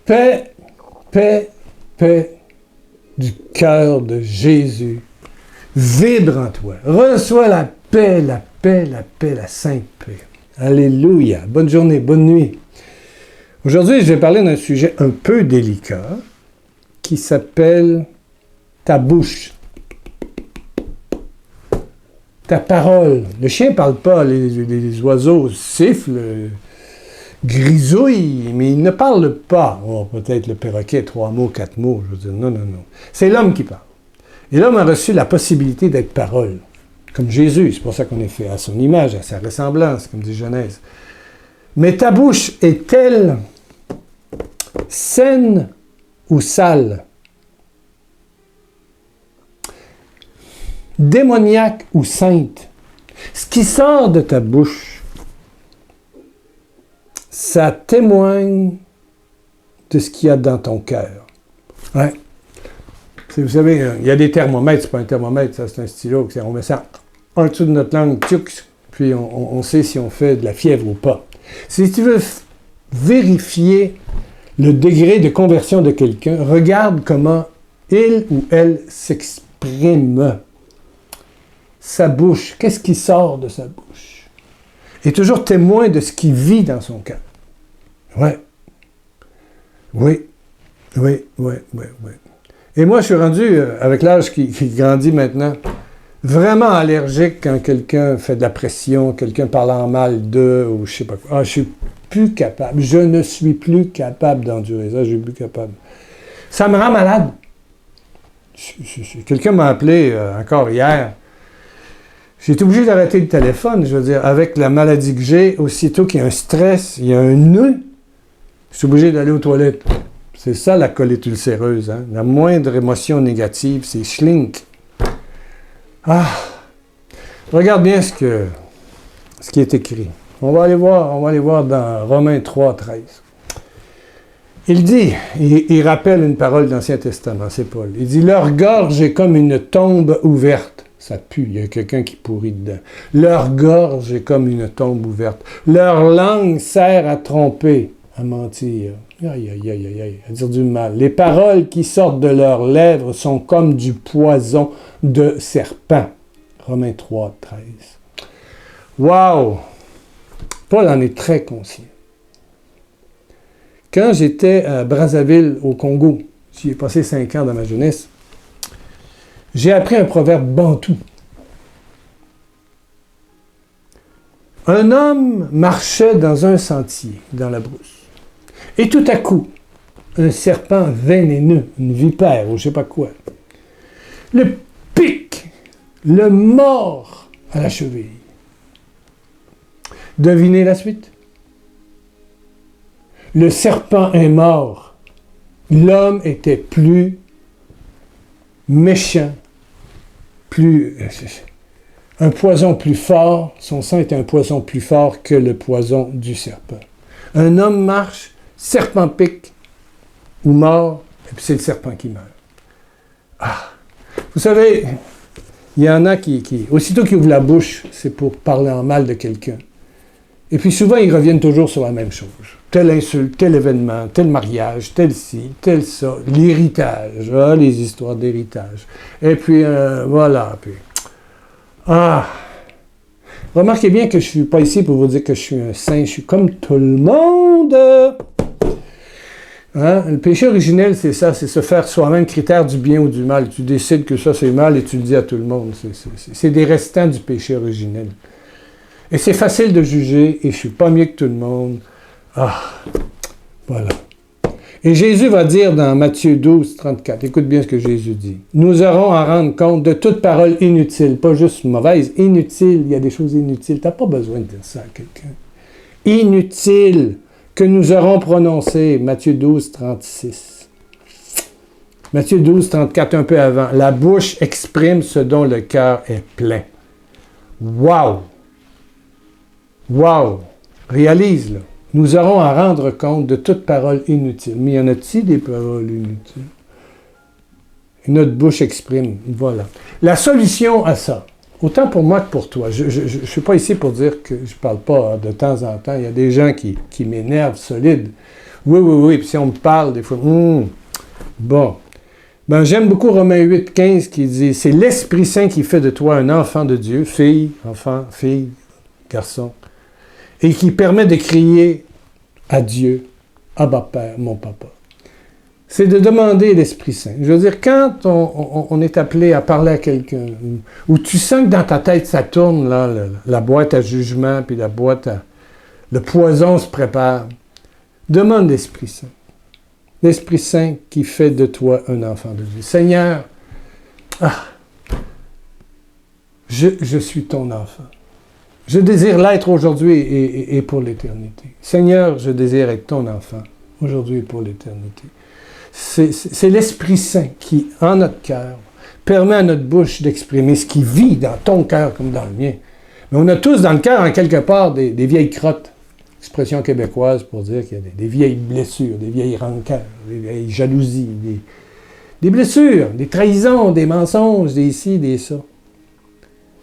Paix, paix, paix du cœur de Jésus vibre en toi. Reçois la paix, la paix, la paix, la sainte paix. Alléluia. Bonne journée, bonne nuit. Aujourd'hui, je vais parler d'un sujet un peu délicat qui s'appelle ta bouche. Ta parole. Le chien ne parle pas, les oiseaux sifflent, grisouillent, mais ils ne parlent pas. Oh, peut-être le perroquet, 3 mots, 4 mots. Je veux dire, non, non, non. C'est l'homme qui parle. Et l'homme a reçu la possibilité d'être parole, comme Jésus. C'est pour ça qu'on est fait à son image, à sa ressemblance, comme dit Genèse. Mais ta bouche est-elle saine ou sale? Démoniaque ou sainte? Ce qui sort de ta bouche, ça témoigne de ce qu'il y a dans ton cœur. Ouais. Vous savez, il y a des thermomètres, c'est pas un thermomètre, ça c'est un stylo, on met ça en dessous de notre langue, puis on sait si on fait de la fièvre ou pas. Si tu veux vérifier le degré de conversion de quelqu'un, regarde comment il ou elle s'exprime. Sa bouche, qu'est-ce qui sort de sa bouche? Et toujours témoin de ce qui vit dans son cœur. Ouais. Oui. Oui, oui, oui, oui. Et moi, je suis rendu, avec l'âge qui grandit maintenant, vraiment allergique quand quelqu'un fait de la pression, quelqu'un parle en mal d'eux, ou je sais pas quoi. Ah, je suis plus capable. Je ne suis plus capable d'endurer ça. Je suis plus capable. Ça me rend malade. Quelqu'un m'a appelé encore hier. J'ai été obligé d'arrêter le téléphone, je veux dire, avec la maladie que j'ai, aussitôt qu'il y a un stress, il y a un nœud, je suis obligé d'aller aux toilettes. C'est ça la colite ulcéreuse, hein? La moindre émotion négative, c'est schlink. Ah! Regarde bien ce qui est écrit. On va aller voir dans Romains 3, 13. Il dit, il rappelle une parole de l'Ancien Testament, c'est Paul. Il dit, leur gorge est comme une tombe ouverte. Ça pue, il y a quelqu'un qui pourrit dedans. Leur gorge est comme une tombe ouverte. Leur langue sert à tromper, à mentir. Aïe, aïe, aïe, aïe, aïe, à dire du mal. Les paroles qui sortent de leurs lèvres sont comme du poison de serpent. Romains 3, 13. Wow! Paul en est très conscient. Quand j'étais à Brazzaville, au Congo, j'y ai passé 5 ans dans ma jeunesse, j'ai appris un proverbe bantou. Un homme marchait dans un sentier, dans la brousse. Et tout à coup, un serpent vénéneux, une vipère ou je ne sais pas quoi, le pique, le mord à la cheville. Devinez la suite? Le serpent est mort. L'homme était plus méchant, un poison plus fort, son sang était un poison plus fort que le poison du serpent. Un homme marche, serpent pique, ou mort, et puis c'est le serpent qui meurt. Ah! Vous savez, il y en a qui aussitôt qu'ils ouvrent la bouche, c'est pour parler en mal de quelqu'un. Et puis souvent, ils reviennent toujours sur la même chose. Telle insulte, tel événement, tel mariage, tel ci, tel ça, l'héritage, les histoires d'héritage. Et puis, voilà. Puis, remarquez bien que je ne suis pas ici pour vous dire que je suis un saint, je suis comme tout le monde. Hein? Le péché originel, c'est ça, c'est se faire soi-même critère du bien ou du mal. Tu décides que ça, c'est mal et tu le dis à tout le monde. C'est des restants du péché originel. Et c'est facile de juger, et je ne suis pas mieux que tout le monde. Voilà. Et Jésus va dire dans Matthieu 12, 34, écoute bien ce que Jésus dit. Nous aurons à rendre compte de toute parole inutile, pas juste mauvaise, inutile, il y a des choses inutiles. Tu n'as pas besoin de dire ça à quelqu'un. Inutile que nous aurons prononcé, Matthieu 12, 36. Matthieu 12, 34, un peu avant. La bouche exprime ce dont le cœur est plein. Wow! Wow! Réalise, là. Nous aurons à rendre compte de toute parole inutile. Mais y en a-t-il des paroles inutiles? Et notre bouche exprime. Voilà. La solution à ça, autant pour moi que pour toi, je ne suis pas ici pour dire que je ne parle pas de temps en temps. Il y a des gens qui m'énervent solide. Oui, oui, oui. Puis si on me parle, des fois, bon. Ben, j'aime beaucoup Romains 8, 15 qui dit, c'est l'Esprit Saint qui fait de toi un enfant de Dieu, fille, enfant, fille, garçon, et qui permet de crier à Dieu, Abba Père, mon papa. C'est de demander l'Esprit Saint. Je veux dire, quand on est appelé à parler à quelqu'un, ou tu sens que dans ta tête ça tourne, là, la boîte à jugement, puis la boîte à... le poison se prépare, demande l'Esprit Saint. L'Esprit Saint qui fait de toi un enfant de Dieu. Seigneur, je suis ton enfant. Je désire l'être aujourd'hui et pour l'éternité. Seigneur, je désire être ton enfant aujourd'hui et pour l'éternité. C'est l'Esprit Saint qui, en notre cœur, permet à notre bouche d'exprimer ce qui vit dans ton cœur comme dans le mien. Mais on a tous dans le cœur, en quelque part, des vieilles crottes. Expression québécoise pour dire qu'il y a des vieilles blessures, des vieilles rancœurs, des vieilles jalousies, des blessures, des trahisons, des mensonges, des ci, des ça.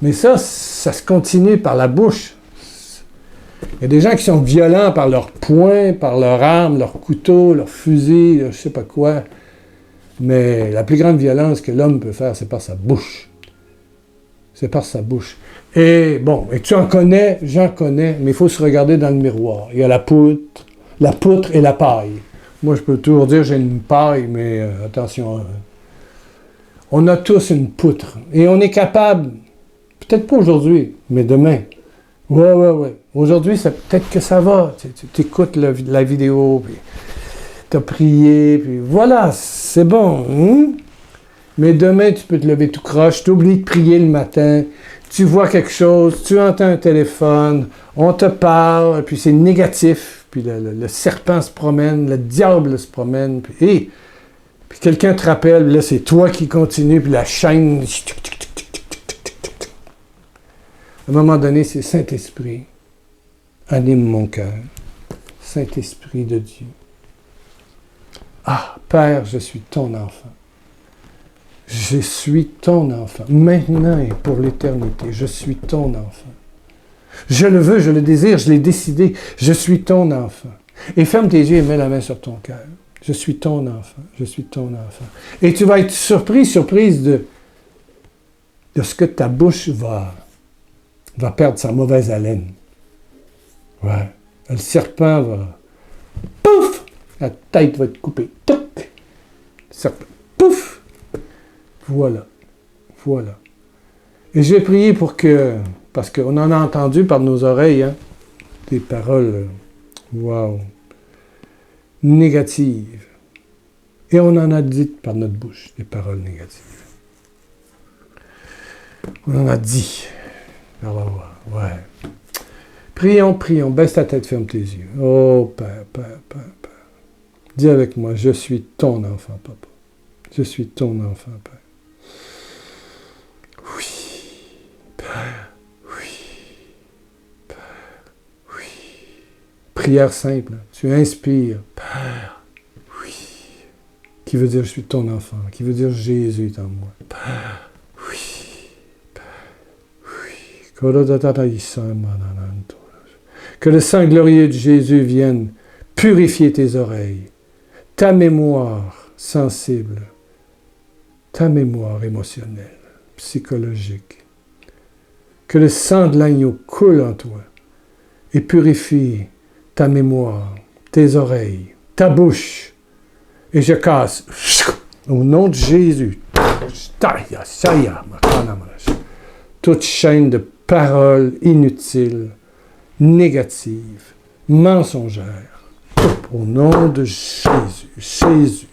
Mais ça se continue par la bouche. Il y a des gens qui sont violents par leurs poings, par leurs armes, leurs couteaux, leurs fusils, je ne sais pas quoi. Mais la plus grande violence que l'homme peut faire, c'est par sa bouche. C'est par sa bouche. Et bon, et tu en connais, j'en connais, mais il faut se regarder dans le miroir. Il y a la poutre et la paille. Moi, je peux toujours dire j'ai une paille, mais attention, on a tous une poutre. Et on est capable, peut-être pas aujourd'hui, mais demain. Ouais. Aujourd'hui, peut-être que ça va. Tu écoutes la vidéo, puis tu as prié, puis voilà, c'est bon. Mais demain, tu peux te lever tout croche, tu oublies de prier le matin, tu vois quelque chose, tu entends un téléphone, on te parle, puis c'est négatif, puis le serpent se promène, le diable se promène, puis quelqu'un te rappelle, là, c'est toi qui continue, puis la chaîne... À un moment donné, c'est Saint-Esprit. Anime mon cœur. Saint-Esprit de Dieu. Ah, Père, je suis ton enfant. Je suis ton enfant. Maintenant et pour l'éternité, je suis ton enfant. Je le veux, je le désire, je l'ai décidé. Je suis ton enfant. Et ferme tes yeux et mets la main sur ton cœur. Je suis ton enfant. Je suis ton enfant. Et tu vas être surprise de ce que ta bouche va perdre sa mauvaise haleine. Ouais. Le serpent va... Pouf! La tête va être coupée. Toc! Le serpent. Pouf! Voilà. Et je vais prier pour que... Parce qu'on en a entendu par nos oreilles, hein, des paroles... négatives. Et on en a dit par notre bouche, des paroles négatives. On en a dit... Ouais. Prions. Baisse ta tête, ferme tes yeux. Oh, Père. Dis avec moi, je suis ton enfant, papa. Je suis ton enfant, Père. Oui, Père. Oui. Prière simple. Tu inspires, Père. Oui. Qui veut dire je suis ton enfant. Qui veut dire Jésus est en moi. Père. Que le sang glorieux de Jésus vienne purifier tes oreilles, ta mémoire sensible, ta mémoire émotionnelle, psychologique. Que le sang de l'agneau coule en toi et purifie ta mémoire, tes oreilles, ta bouche. Et je casse, au nom de Jésus, toute chaîne de paroles inutiles, négatives, mensongères. Au nom de Jésus. Jésus.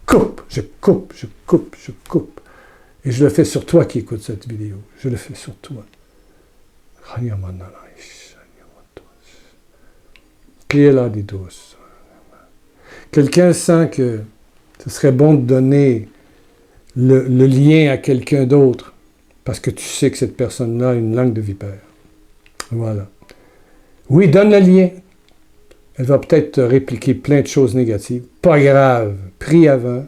Coupe. Je coupe. Et je le fais sur toi qui écoutes cette vidéo. Je le fais sur toi. Quelqu'un sent que ce serait bon de donner le lien à quelqu'un d'autre, parce que tu sais que cette personne-là a une langue de vipère. Voilà. Oui, donne le lien. Elle va peut-être te répliquer plein de choses négatives. Pas grave. Prie avant.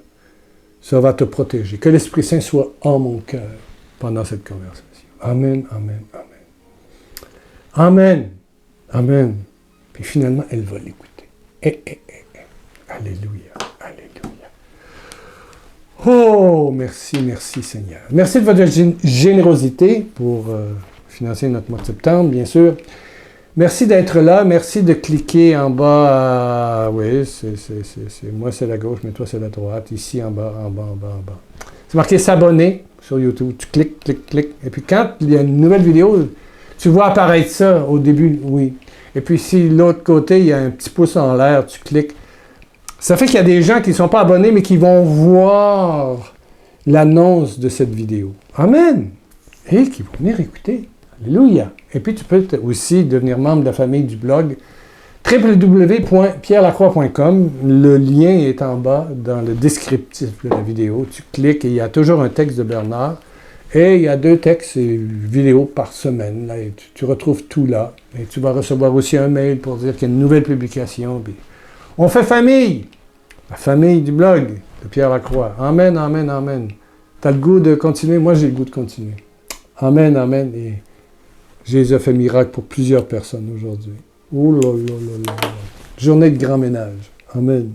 Ça va te protéger. Que l'Esprit Saint soit en mon cœur pendant cette conversation. Amen. Amen. Amen. Puis finalement, elle va l'écouter. Alléluia. Alléluia. Oh, merci, merci Seigneur. Merci de votre générosité pour financer notre mois de septembre, bien sûr. Merci d'être là. Merci de cliquer en bas. Oui, moi c'est la gauche, mais toi c'est la droite. Ici en bas, en bas, en bas, en bas. C'est marqué s'abonner sur YouTube. Tu cliques, cliques, cliques. Et puis quand il y a une nouvelle vidéo, tu vois apparaître ça au début, oui. Et puis si de l'autre côté, il y a un petit pouce en l'air, tu cliques. Ça fait qu'il y a des gens qui ne sont pas abonnés, mais qui vont voir l'annonce de cette vidéo. Amen. Et qui vont venir écouter. Alléluia. Et puis, tu peux aussi devenir membre de la famille du blog www.pierrelacroix.com. Le lien est en bas dans le descriptif de la vidéo. Tu cliques et il y a toujours un texte de Bernard. Et il y a 2 textes et vidéos par semaine. Là, et tu retrouves tout là. Et tu vas recevoir aussi un mail pour dire qu'il y a une nouvelle publication. Puis on fait famille. La famille du blog de Pierre Lacroix. Amen, amen, amen. Tu as le goût de continuer? Moi, j'ai le goût de continuer. Amen, amen. Et Jésus a fait miracle pour plusieurs personnes aujourd'hui. Oh là là là là. Journée de grand ménage. Amen.